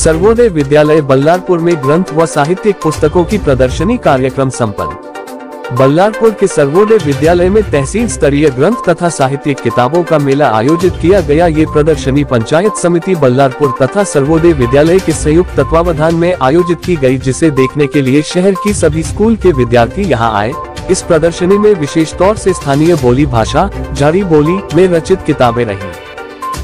सर्वोदय विद्यालय बल्लारपुर में ग्रंथ व साहित्यिक पुस्तकों की प्रदर्शनी कार्यक्रम संपन्न। बल्लारपुर के सर्वोदय विद्यालय में तहसील स्तरीय ग्रंथ तथा साहित्यिक किताबों का मेला आयोजित किया गया। ये प्रदर्शनी पंचायत समिति बल्लारपुर तथा सर्वोदय विद्यालय के संयुक्त तत्वावधान में आयोजित की गई, जिसे देखने के लिए शहर की सभी स्कूल के विद्यार्थी यहां आए। इस प्रदर्शनी में विशेष तौर से स्थानीय बोली भाषा झाड़ी बोली में रचित किताबें रही।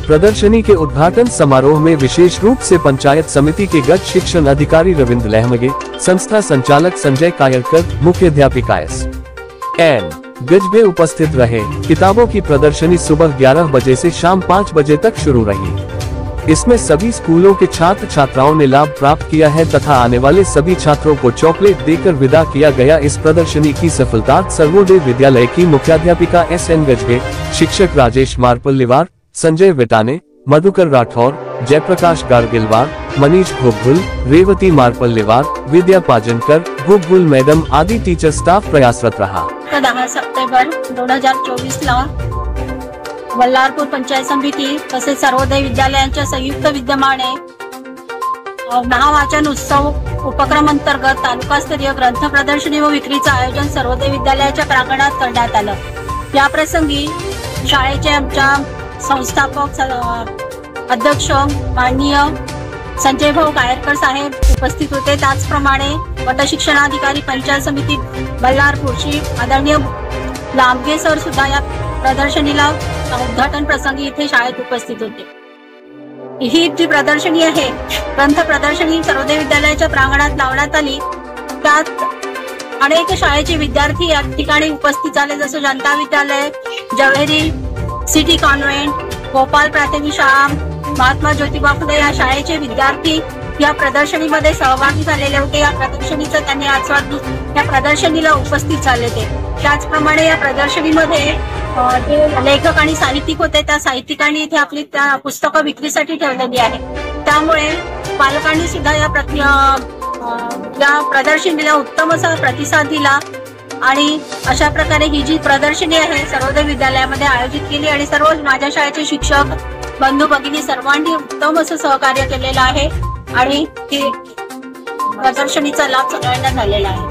प्रदर्शनी के उद्घाटन समारोह में विशेष रूप से पंचायत समिति के गत शिक्षण अधिकारी रविंद्र लहमगे, संस्था संचालक संजय कायरकर, मुख्याध्यापिका एस.एन. गजबे उपस्थित रहे। किताबों की प्रदर्शनी सुबह 11 बजे से शाम 5 बजे तक शुरू रही। इसमें सभी स्कूलों के छात्र छात्राओं ने लाभ प्राप्त किया है तथा आने वाले सभी छात्रों को चॉकलेट देकर विदा किया गया। इस प्रदर्शनी की सफलता सर्वोदय विद्यालय की मुख्याध्यापिका एस.एन. गजबे, शिक्षक राजेश मारपल्लीवार, संजय विटाने, मधुकर राठौर, जयप्रकाश गारगिलवार, मनीष घुग्गुल, रेवती मारपल्लीवार, विद्या पाजनकर, घुग्गुल मैडम आदि टीचर स्टाफ प्रयासरत रहा। 10 सप्टेंबर 2024 ला बल्लारपूर पंचायत समिती तसेच सर्वोदय विद्यालयांच्या संयुक्त विद्यमाने महावाचन उत्सव उपक्रम अंतर्गत तालुकास्तरीय ग्रंथ प्रदर्शनी व विक्रीचं आयोजन सर्वोदय विद्यालयाच्या प्रांगणात करण्यात आलं। या प्रसंगी शाळेचे आमच्या संस्थापक अध्यक्ष माननीय संजय भाऊ कायरकर साहेब उपस्थित होते। त्याचप्रमाणे गटशिक्षणाधिकारी पंचायत समिती बल्लारपूर श्री आदरणीय लांबगे सर सुद्धा या प्रदर्शनीला उद्घाटन प्रसंगी इथे शाळेत उपस्थित होते। ही जी प्रदर्शनी आहे, ग्रंथ प्रदर्शनी सर्वोदय विद्यालयाच्या प्रांगणात लावण्यात आली। त्यात अनेक शाळेचे विद्यार्थी या ठिकाणी उपस्थित झाले, जसे जनता विद्यालय, जवेरी सिटी कॉन्व्हेंट, गोपाल प्राथमिक शाळा, महात्मा ज्योतिबा फुले या शाळेचे विद्यार्थी या प्रदर्शनीमध्ये सहभागी झालेले होते। या प्रदर्शनीचा त्यांनी आस्वाद घेत या प्रदर्शनीला उपस्थित झाले होते। त्याचप्रमाणे या प्रदर्शनीमध्ये जे लेखक आणि साहित्यिक होते, त्या साहित्यिकांनी इथे आपली पुस्तकं विक्रीसाठी ठेवलेली आहे। त्यामुळे पालकांनी सुद्धा या प्रदर्शनीला उत्तम असा प्रतिसाद दिला आणि अशा प्रकारे ही जी प्रदर्शनी आहे सर्वोदय विद्यालयामध्ये आयोजित केली आणि सर्व माझ्या शाळेचे शिक्षक बंधू भगिनी सर्वांनी उत्तम असं सहकार्य केलेलं आहे आणि प्रदर्शनीचा लाभ सगळ्यांना झालेला आहे।